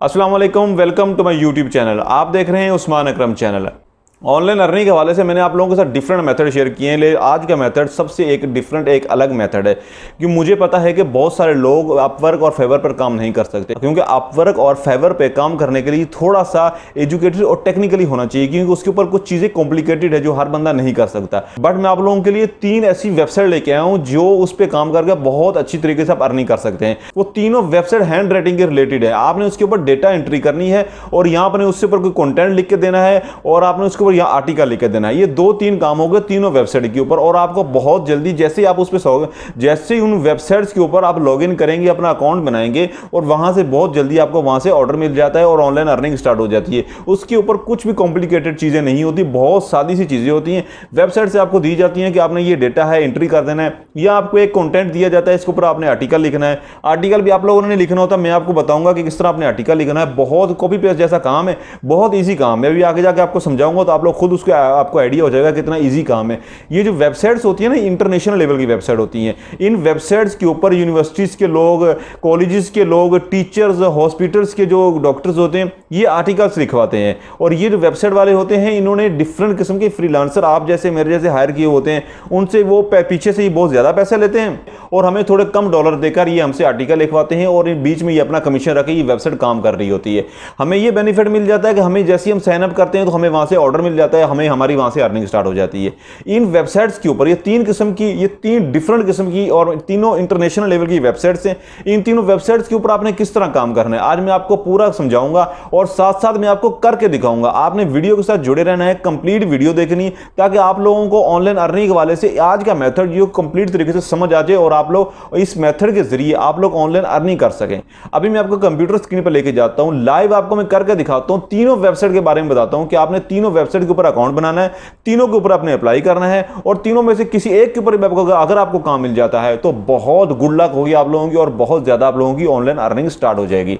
अस्सलाम वालेकुम, welcome to my YouTube channel. आप देख रहे हैं Usman Akram channel. Online earning के हवाले से मैंने आप लोगों के साथ डिफरेंट मेथड शेयर किए हैं, लेकिन आज का मेथड सबसे एक डिफरेंट एक अलग मेथड है कि मुझे पता है कि बहुत सारे लोग अपवर्क और फेवर पर काम नहीं कर सकते, क्योंकि अपवर्क और फेवर पे काम करने के लिए थोड़ा सा एजुकेटेड और टेक्निकली होना चाहिए, क्योंकि उसके ऊपर कुछ चीज़ें कॉम्प्लिकेटेड है जो हर बंदा नहीं कर सकता। बट मैं आप लोगों के लिए 3 ऐसी वेबसाइट लेके आया हूँ जो उस पर काम करके बहुत अच्छी तरीके से आप अर्निंग कर सकते हैं। वो तीनों वेबसाइट हैंड राइटिंग के रिलेटेड है। आपने उसके ऊपर डेटा एंट्री करनी है और यहाँ आपने उसके ऊपर कोई कंटेंट लिख के देना है और आपने उसके ऊपर यहाँ आर्टिकल लिख के देना है। ये 2-3 काम हो गए तीनों वेबसाइट के ऊपर, और आपको बहुत जल्दी जैसे ही आप उस पर जैसे ही उन वेबसाइट्स के ऊपर आप लॉगिन करेंगे, अपना अकाउंट बनाएंगे और वहां से बहुत जल्दी आपको वहां से ऑर्डर मिल जाता है और ऑनलाइन अर्निंग स्टार्ट हो जाती है। उसके ऊपर कुछ भी कॉम्प्लिकेटेड चीजें नहीं होती, बहुत सादी सी चीजें होती हैं। वेबसाइट से आपको दी जाती हैं कि आपने ये डेटा है एंट्री कर देना है, या आपको एक कंटेंट दिया जाता है, इसके ऊपर आपने आर्टिकल लिखना है। आर्टिकल भी आप लोगों ने लिखना होता है, मैं आपको बताऊंगा कि किस तरह आपने आर्टिकल लिखना है। बहुत कॉपी पेस्ट जैसा काम है, बहुत ईजी काम है। अभी आगे जाके आपको समझाऊंगा तो आप लोग खुद उसके आपको आइडिया हो जाएगा कितना इजी काम है। ये जो वेबसाइट्स होती है ना, इंटरनेशनल लेवल की वेबसाइट होती हैं। इन वेबसाइट्स के ऊपर यूनिवर्सिटीज के लोग, कॉलेजेस के लोग, टीचर्स, हॉस्पिटल्स के जो डॉक्टर्स होते हैं, ये आर्टिकल्स लिखवाते हैं। और ये जो वेबसाइट वाले होते हैं, इन्होंने डिफरेंट किस्म के फ्रीलांसर आप जैसे मेरे जैसे हायर किए होते हैं, उनसे वो पीछे से ही बहुत ज्यादा पैसे लेते हैं और हमें थोड़े कम डॉलर देकर ये हमसे आर्टिकल लिखवाते हैं, और बीच में ये अपना कमीशन रखे ये वेबसाइट काम कर रही होती है। हमें ये बेनिफिट मिल जाता है कि हमें जैसे हम साइन अप करते हैं तो हमें वहां से ऑर्डर मिल जाता है, हमें हमारी वहां से अर्निंग स्टार्ट हो जाती है। इन वेबसाइट्स के ऊपर ये 3 किस्म की, ये 3 डिफरेंट किस्म की और तीनों इंटरनेशनल लेवल की वेबसाइट्स हैं। इन तीनों वेबसाइट्स के ऊपर आपने किस तरह काम करना है आज मैं आपको पूरा समझाऊंगा, और साथ साथ मैं आपको करके दिखाऊंगा। आपने वीडियो के साथ जुड़े रहना है, कंप्लीट वीडियो देखनी, ताकि आप लोगों को ऑनलाइन अर्निंग के हवाले से आज का मेथड जो कंप्लीट तरीके से समझ आ जाए और आप लोग इस मेथड के जरिए आप लोग ऑनलाइन अर्निंग कर सकें। अभी मैं आपको कंप्यूटर स्क्रीन पर लेके जाता हूं, लाइव आपको मैं करके दिखाता हूं, तीनों वेबसाइट के बारे में बताता हूं कि आपने तीनों वेबसाइट के ऊपर अकाउंट बनाना है, तीनों के ऊपर आपने अप्लाई करना है, और तीनों में से किसी एक के ऊपर अगर आपको काम मिल जाता है तो बहुत गुड लक होगी आप लोगों की, और बहुत ज्यादा आप लोगों की ऑनलाइन अर्निंग स्टार्ट हो जाएगी।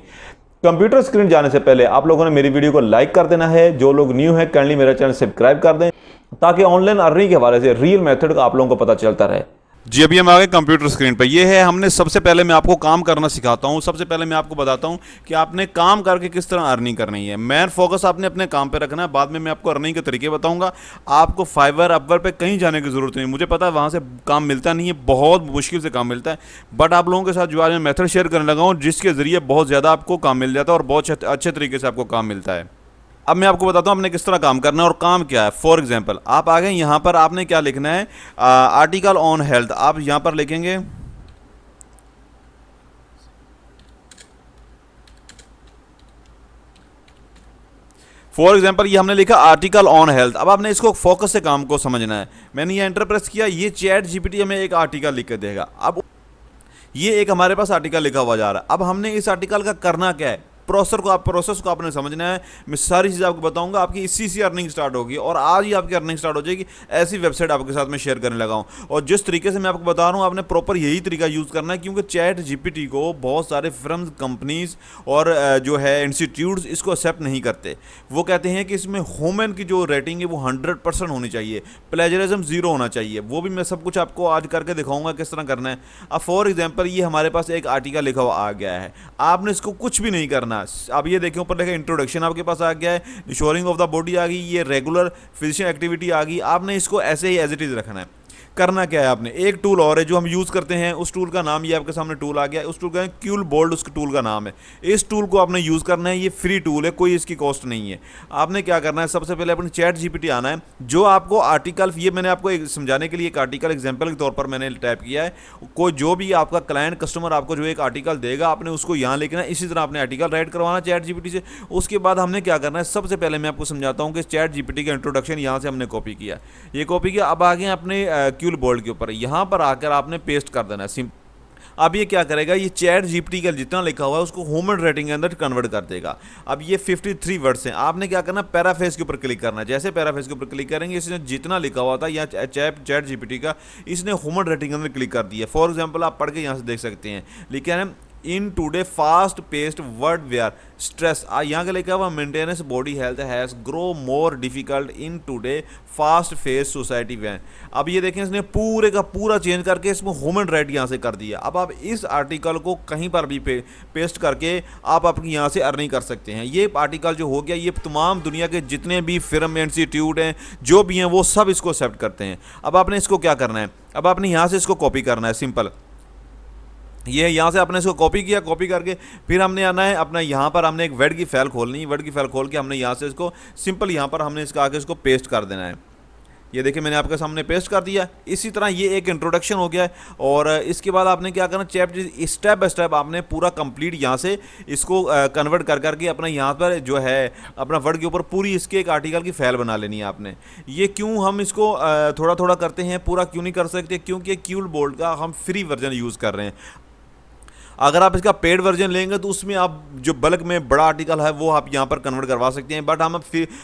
कंप्यूटर स्क्रीन जाने से पहले आप लोगों ने मेरी वीडियो को लाइक कर देना है। जो लोग न्यू है काइंडली मेरा चैनल सब्सक्राइब कर दें, ताकि ऑनलाइन अर्निंग के हवाले से रियल मेथड का आप लोगों को पता चलता रहे। जी अभी हम आ गए कंप्यूटर स्क्रीन पर। ये है, हमने सबसे पहले मैं आपको काम करना सिखाता हूँ। सबसे पहले मैं आपको बताता हूँ कि आपने काम करके किस तरह अर्निंग करनी है। मेन फोकस आपने अपने काम पे रखना है, बाद में मैं आपको अर्निंग के तरीके बताऊंगा। आपको फाइवर अपवर पे कहीं जाने की जरूरत नहीं। मुझे पता है वहाँ से काम मिलता नहीं है, बहुत मुश्किल से काम मिलता है, बट आप लोगों के साथ जो आज मैं मेथड शेयर करने लगा हूँ, जिसके जरिए बहुत ज़्यादा आपको काम मिल जाता है और बहुत अच्छे तरीके से आपको काम मिलता है। अब मैं आपको बताता हूँ आपने किस तरह काम करना है और काम क्या है। फॉर एग्जांपल आप आ गए यहाँ पर, आपने क्या लिखना है, आर्टिकल ऑन हेल्थ। आप यहाँ पर लिखेंगे फॉर एग्जांपल, ये हमने लिखा आर्टिकल ऑन हेल्थ। अब आपने इसको फोकस से काम को समझना है। मैंने ये एंटर प्रेस किया, ये चैट जीपीटी हमें एक आर्टिकल लिख के देगा। अब ये एक हमारे पास आर्टिकल लिखा हुआ जा रहा है। अब हमने इस आर्टिकल का करना क्या है, प्रोसेस को आपने समझना है। मैं सारी चीज़ आपको बताऊंगा, आपकी इसी से अर्निंग स्टार्ट होगी और आज ही आपकी अर्निंग स्टार्ट हो जाएगी। ऐसी वेबसाइट आपके साथ में शेयर करने लगा हूं, और जिस तरीके से मैं आपको बता रहा हूं आपने प्रॉपर यही तरीका यूज़ करना है, क्योंकि चैट जीपीटी को बहुत सारे फर्म्स, कंपनीज और जो है इंस्टीट्यूट्स इसको एक्सेप्ट नहीं करते। वो कहते हैं कि इसमें ह्यूमन की जो रेटिंग है वो 100% होनी चाहिए, प्लेजरिज्म 0 होना चाहिए। वो भी मैं सब कुछ आपको आज करके दिखाऊंगा किस तरह करना है। अब फॉर एग्जाम्पल ये हमारे पास एक आर्टिकल लिखा हुआ आ गया है, आपने इसको कुछ भी नहीं करना। अब ये देखिए ऊपर लिखा इंट्रोडक्शन आपके पास आ गया है, शोरिंग ऑफ द बॉडी आ गई, ये रेगुलर फिजिशियन एक्टिविटी आ गई। आपने इसको ऐसे ही एज इट इज रखना है। करना क्या है, आपने एक टूल और है जो हम यूज़ करते हैं, उस टूल का नाम ये आपके सामने टूल आ गया है, उस टूल का क्यूल बोल्ड उसके टूल का नाम है। इस टूल को आपने यूज़ करना है, ये फ्री टूल है, कोई इसकी कॉस्ट नहीं है। आपने क्या करना है, सबसे पहले अपने चैट जीपीटी आना है। जो आपको आर्टिकल, ये मैंने आपको समझाने के लिए एक आर्टिकल एग्जाम्पल के तौर पर मैंने टाइप किया है। कोई जो भी आपका क्लाइंट कस्टमर आपको जो एक आर्टिकल देगा, आपने उसको यहाँ लिखना है, इसी तरह आपने आर्टिकल राइट करवाना चैट जीपीटी से। उसके बाद हमने क्या करना है, सबसे पहले मैं आपको समझाता हूँ कि चैट जीपीटी का इंट्रोडक्शन यहाँ से हमने कॉपी किया, ये कॉपी किया। अब आगे अपने क्यूल बोल्ड के ऊपर यहाँ पर आकर आपने पेस्ट कर देना है। अब ये क्या करेगा, ये चैट जीपीटी का जितना लिखा हुआ है उसको ह्यूमन रेटिंग के अंदर कन्वर्ट कर देगा। अब ये 53 वर्ड्स हैं, आपने क्या करना, पैराफ्रेज के ऊपर क्लिक करना है। जैसे पैराफ्रेज के ऊपर क्लिक करेंगे, इसने जितना लिखा हुआ था या चैट जीपीटी का, इसने ह्यूमन रेटिंग के अंदर क्लिक कर दिया। फॉर एग्जांपल आप पढ़ के यहाँ से देख सकते हैं, लिखा है in today fast paced world where stress, यहाँ का लिखा हुआ maintenance body health has grow more difficult in today fast face society वैन। अब ये देखें इसने पूरे का पूरा चेंज करके इसमें ह्यूमन राइट यहाँ से कर दिया। अब आप इस आर्टिकल को कहीं पर भी पेस्ट करके आप अपनी यहाँ से अर्निंग कर सकते हैं। ये आर्टिकल जो हो गया ये तमाम दुनिया के जितने भी फिल्म इंस्टीट्यूट हैं जो भी हैं वो सब इसको एक्सेप्ट करते हैं। अब आपने इसको क्या करना है, अब आपने यहाँ से इसको कॉपी करना है, सिंपल ये यहाँ से आपने इसको कॉपी किया, कॉपी करके फिर हमने आना है अपना यहाँ पर हमने एक वर्ड की फाइल खोलनी है, वर्ड की फाइल खोल के हमने यहाँ से इसको सिंपल यहाँ पर हमने इसका आके इसको पेस्ट कर देना है। ये देखिए मैंने आपके सामने पेस्ट कर दिया। इसी तरह ये एक इंट्रोडक्शन हो गया है और इसके बाद आपने क्या करना, स्टेप बाय स्टेप आपने पूरा कंप्लीट यहाँ से इसको कन्वर्ट कर करके अपना यहाँ पर जो है अपना वर्ड के ऊपर पूरी इसके एक आर्टिकल की फाइल बना लेनी है आपने। ये क्यों हम इसको थोड़ा थोड़ा करते हैं, पूरा क्यों नहीं कर सकते, क्योंकि क्यूल बोल्ड का हम फ्री वर्जन यूज़ कर रहे हैं। अगर आप इसका पेड वर्जन लेंगे तो उसमें आप जो बल्क में बड़ा आर्टिकल है वो आप यहाँ पर कन्वर्ट करवा सकते हैं, बट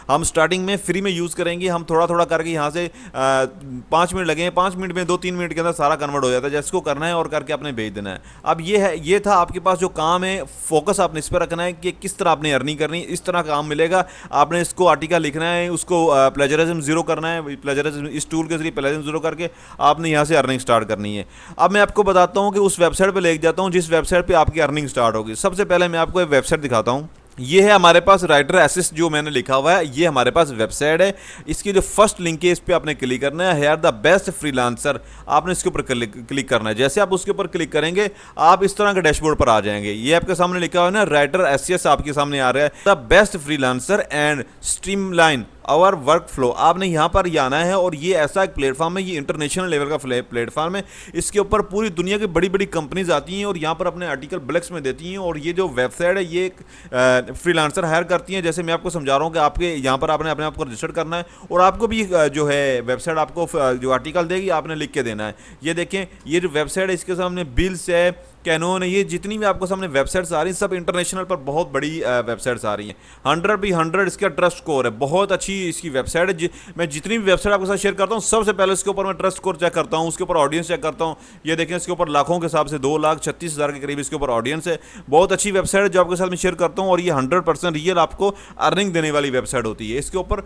हम स्टार्टिंग में फ्री में यूज़ करेंगे। हम थोड़ा थोड़ा करके यहाँ से 5 मिनट लगे, 5 मिनट में 2-3 मिनट के अंदर सारा कन्वर्ट हो जाता है। जैसे को करना है और करके आपने भेज देना है। अब ये था आपके पास जो काम है, फोकस आपने इस पर रखना है कि किस तरह आपने अर्निंग करनी है। इस तरह काम मिलेगा, आपने इसको आर्टिकल लिखना है, उसको प्लेजरिज्म जीरो करना है, प्लेजरिज्म इस टूल के जरिए प्लेजरिज्म जीरो करके आपने यहाँ से अर्निंग स्टार्ट करनी है। अब मैं आपको बताता हूँ कि उस वेबसाइट पर ले जाता हूँ जिस वेबसाइट पे आपकी अर्निंग स्टार्ट होगी। सबसे पहले मैं आपको एक वेबसाइट दिखाता हूँ। ये है हमारे पास राइटर असिस्ट जो मैंने लिखा हुआ है, ये हमारे पास वेबसाइट है। इसकी जो फर्स्ट लिंक है इस पर आपने क्लिक करना है, हेयर द बेस्ट फ्रीलांसर, आपने इसके ऊपर क्लिक करना है। जैसे आप उसके ऊपर क्लिक करेंगे आप इस तरह के डैशबोर्ड पर आ जाएंगे। ये आपके सामने लिखा हुआ है ना, राइटर एसएस आपके सामने आ रहा है, the best freelancer and streamline our work flow. आपने यहाँ पर ही आना है और ये ऐसा एक प्लेटफॉर्म है, ये इंटरनेशनल लेवल का प्लेटफॉर्म है। इसके ऊपर पूरी दुनिया की बड़ी बड़ी कंपनीज आती हैं और यहाँ पर अपने आर्टिकल ब्लॉग्स में देती हैं। और ये जो वेबसाइट है ये एक फ्रीलांसर हायर करती हैं। जैसे मैं आपको समझा रहा हूँ कि आपके यहाँ पर आपने अपने आप को रजिस्टर करना है और आपको भी जो है वेबसाइट आपको जो आर्टिकल देगी आपने लिख के देना है। ये देखें ये जो वेबसाइट है इसके सामने बिल्स है, कैनोन है, ये जितनी भी आपको सामने वेबसाइट्स आ रही हैं सब इंटरनेशनल पर बहुत बड़ी वेबसाइट्स आ रही हैं। 100 इसका ट्रस्ट स्कोर है, बहुत अच्छी इसकी वेबसाइट है। मैं जितनी भी वेबसाइट आपके साथ शेयर करता हूँ सबसे पहले इसके ऊपर मैं ट्रस्ट स्कोर चेक करता हूँ, उसके ऊपर ऑडियंस चेक करता हूँ। ये देखें इसके ऊपर लाखों के हिसाब से 2,36,000 के करीब इसके ऊपर ऑडियंस है। बहुत अच्छी वेबसाइट है जो आपके साथ मैं शेयर करता हूँ और ये 100% रियल आपको अर्निंग देने वाली वेबसाइट होती है। इसके ऊपर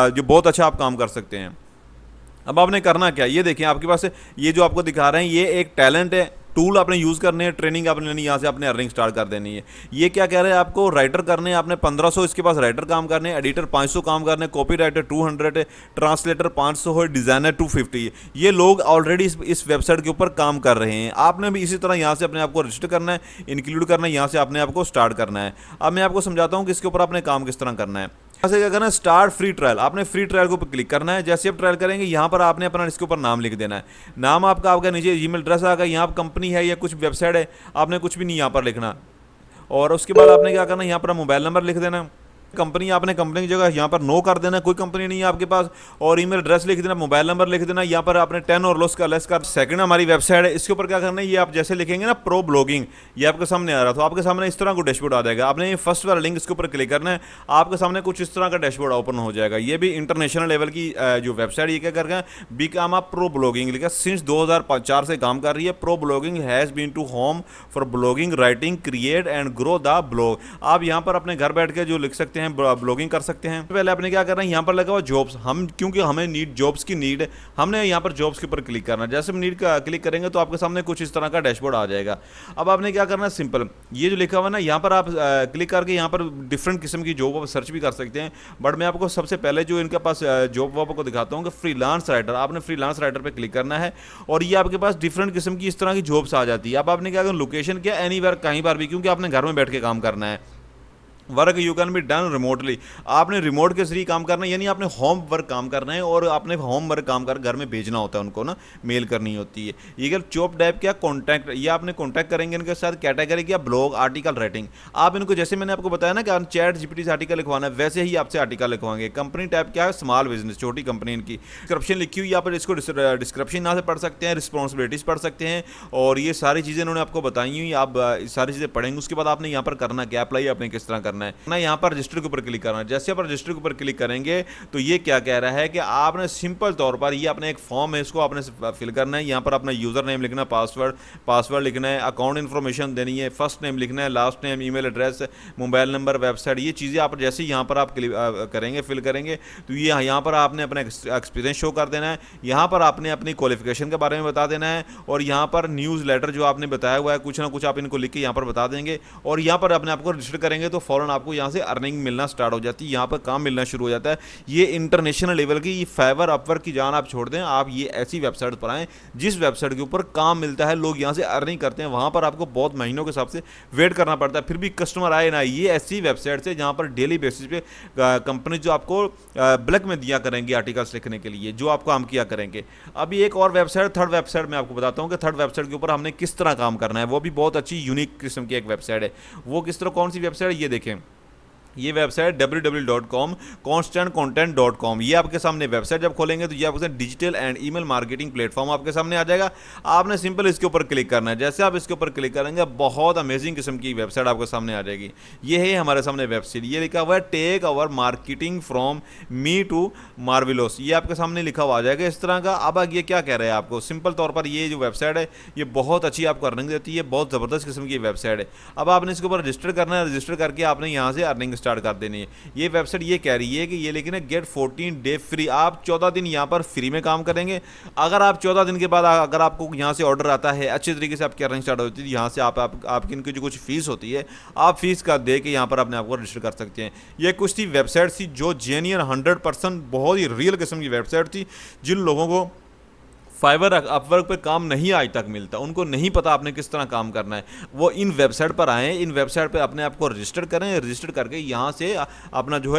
जो बहुत अच्छा आप काम कर सकते हैं। अब आपने करना क्या, ये देखिए आपके पास ये जो आपको दिखा रहे हैं ये एक टैलेंट है, टूल आपने यूज़ करने हैं, ट्रेनिंग आपने लेनी है, यहाँ से आपने अर्निंग स्टार्ट कर देनी है। ये क्या कह रहे हैं आपको, राइटर करने हैं आपने 1500 इसके पास राइटर काम करने हैं, एडिटर 500 काम करने हैं, कॉपी राइटर 200 है, ट्रांसलेटर 500 है, डिज़ाइनर 250 है। ये लोग ऑलरेडी इस वेबसाइट के ऊपर काम कर रहे हैं। आपने भी इसी तरह यहाँ से अपने आप को रजिस्टर करना है, इंक्लूड करना है, यहाँ से अपने आप को स्टार्ट करना है। अब मैं आपको समझाता हूँ कि इसके ऊपर आपने काम किस तरह करना है। यहाँ से क्या करना है, स्टार्ट फ्री ट्रायल, आपने फ्री ट्रायल के ऊपर क्लिक करना है। जैसे आप ट्रायल करेंगे यहाँ पर आपने अपना इसके ऊपर नाम लिख देना है। नाम आपका नीचे ईमेल एड्रेस आएगा, यहाँ पर कंपनी है या कुछ वेबसाइट है, आपने कुछ भी नहीं यहाँ पर लिखना। और उसके बाद आपने क्या करना है, यहाँ पर मोबाइल नंबर लिख देना। कंपनी आपने कंपनी की जगह यहाँ पर नो कर देना, कोई कंपनी नहीं है आपके पास, और ईमेल एड्रेस लिख देना, मोबाइल नंबर लिख देना। यहाँ पर आपने 10 और लेस का सेकंड हमारी वेबसाइट है, इसके ऊपर क्या करना है, ये आप जैसे लिखेंगे ना प्रो ब्लॉगिंग, ये आपके सामने आ रहा तो आपके सामने इस तरह का डैशबोर्ड आ जाएगा। आपने फर्स्ट वाला लिंक इसके ऊपर क्लिक करना है, आपके सामने कुछ इस तरह का डैशबोर्ड ओपन हो जाएगा। ये भी इंटरनेशनल लेवल की जो वेबसाइट, ये क्या कर रहे हैं, बीकामा प्रो ब्लॉगिंग लिखा, सिंस 2004 से काम कर रही है। Pro blogging has been to home for blogging, writing, create and grow the blog. आप यहाँ पर अपने घर बैठ के जो लिख सकते हैं, ब्लॉगिंग सकते हैं। पहले आपने क्या करना है, यहाँ पर लगा हुआ जॉब्स, हम क्योंकि हमें नीड जॉब्स की नीड है, हमने यहाँ पर जॉब्स के ऊपर क्लिक करना है। जैसे हम नीड का क्लिक करेंगे तो आपके सामने कुछ इस तरह का डैशबोर्ड आ जाएगा। अब आपने क्या करना है, सिंपल ये जो लिखा हुआ है ना, यहाँ पर आप क्लिक करके यहाँ पर डिफरेंट किस्म की जॉब आप सर्च भी कर सकते हैं। बट मैं आपको सबसे पहले जो इनके पास जॉब वो आपको दिखाता हूँ कि फ्रीलांस राइटर, आपने फ्रीलांस राइटर पर क्लिक करना है और ये आपके पास डिफरेंट किस्म की इस तरह की जॉब्स आ जाती है। अब आपने क्या करना, लोकेशन क्या, एनीवेयर, कहीं पर भी, क्योंकि आपने घर में बैठ के काम करना है। Work you can be done remotely, आपने रिमोट के जरिए काम करना है, यानी आपने होम वर्क काम करना है और आपने होम वर्क काम कर घर में भेजना होता है उनको ना, मेल करनी होती है। ये क्या जॉब टाइप क्या, कॉन्टैक्ट, ये आपने कॉन्टैक्ट करेंगे इनके साथ। कैटेगरी क्या, ब्लॉग, आर्टिकल राइटिंग। आप इनको जैसे मैंने आपको बताया ना कि आप चैट जीपीटी से आर्टिकल लिखवाना है, वैसे ही आपसे आर्टिकल लिखवाएंगे। कंपनी टाइप क्या है, स्मॉल बिजनेस, छोटी कंपनी इनकी। डिस्क्रिप्शन लिखी हुई, यहाँ पर इसको डिस्क्रिप्शन यहाँ से पढ़ सकते हैं, रिस्पॉन्सिबिलिटीज पढ़ सकते हैं और ये सारी चीज़ें इन्होंने आपको बताई हुई, आप सारी चीज़ें पढ़ेंगे। उसके बाद आपने यहाँ पर करना क्या, अप्लाई आपने किस तरह करना करना है ना, यहाँ पर रजिस्टर के ऊपर क्लिक करना है। जैसे आप रजिस्टर के ऊपर क्लिक करेंगे तो ये क्या कह रहा है कि आपने सिंपल तौर पर ये अपने एक फॉर्म है, इसको आपने फिल करना है। यहाँ पर अपना यूज़र नेम लिखना है, पासवर्ड लिखना है, अकाउंट इन्फॉर्मेशन देनी है, फर्स्ट नेम लिखना है, last name, email address, mobile number, website, ये चीज़ें आप जैसे यहाँ पर आप करेंगे फिल करेंगे तो ये यहाँ पर आपने अपना एक्सपीरियंस शो कर देना है। यहाँ पर आपने अपनी क्वालिफिकेशन के बारे में बता देना है और यहाँ पर न्यूज़ लेटर जो आपने बताया हुआ है कुछ ना कुछ आप इनको लिख के यहाँ पर बता देंगे और यहाँ पर अपने आपको रजिस्टर करेंगे तो फ़ौरन आपको यहाँ से अर्निंग मिलना स्टार्ट हो जाती है, यहाँ पर काम मिलना शुरू हो जाता है। ये इंटरनेशनल लेवल की फाइवर अपवर्क की जान आप छोड़ दें, आप ये ऐसी वेबसाइट पर आएँ जिस वेबसाइट के ऊपर काम मिलता है, लोग यहाँ से अर्निंग करते हैं। वहाँ पर आपको बहुत महीनों के हिसाब से वेट करना पड़ता है, फिर भी कस्टमर आए ना। ये ऐसी वेबसाइट से जहाँ पर डेली बेसिस पे कंपनी जो आपको ब्लैक में दिया करेंगे आर्टिकल्स लिखने के लिए, जो आपको काम किया करेंगे। अभी एक और वेबसाइट, थर्ड वेबसाइट मैं आपको बताता हूँ कि थर्ड वेबसाइट के ऊपर हमने किस तरह काम करना है। वो भी बहुत अच्छी यूनिक किस्म की एक वेबसाइट है। वो किस तरह, कौन सी वेबसाइट है ये देखें। ये वेबसाइट www.constantcontent.com, ये आपके सामने वेबसाइट जब खोलेंगे तो ये आपके साथ digital and email marketing platform आपके सामने आ जाएगा। आपने सिंपल इसके ऊपर क्लिक करना है। जैसे आप इसके ऊपर क्लिक करेंगे बहुत अमेजिंग किस्म की वेबसाइट आपके सामने आ जाएगी। ये है हमारे सामने वेबसाइट, ये लिखा हुआ है take our marketing from me to marvellous, ये आपके सामने लिखा हुआ आ जाएगा इस तरह का। अब ये क्या कह रहे हैं आपको, सिंपल तौर पर ये जो वेबसाइट है ये बहुत अच्छी आपको अर्निंग देती है, बहुत ज़बरदस्त किस्म की वेबसाइट है। अब आपने इसके ऊपर रजिस्टर करना है, रजिस्टर करके आपने यहाँ से अर्निंग स्टार्ट कर देनी है। ये वेबसाइट ये कह रही है कि ये लेकिन गेट 14 डे फ्री, आप 14 दिन यहाँ पर फ्री में काम करेंगे। अगर आप 14 दिन के बाद अगर आपको यहाँ से ऑर्डर आता है, अच्छी तरीके से आपकी अर्निंग स्टार्ट होती है, यहाँ से आपकी इनकी जो कुछ फीस होती है आप फीस का दे के यहाँ पर अपने आपको रजिस्टर कर सकते हैं। ये कुछ थी वेबसाइट थी जो जेन्युइन 100% बहुत ही रियल किस्म की वेबसाइट थी। जिन लोगों को फाइवर अपवर्क पे काम नहीं आज तक मिलता, उनको नहीं पता आपने किस तरह काम करना है, वो इन वेबसाइट पर आएँ, इन वेबसाइट पे अपने आप को रजिस्टर करें, रजिस्टर करके यहाँ से अपना जो है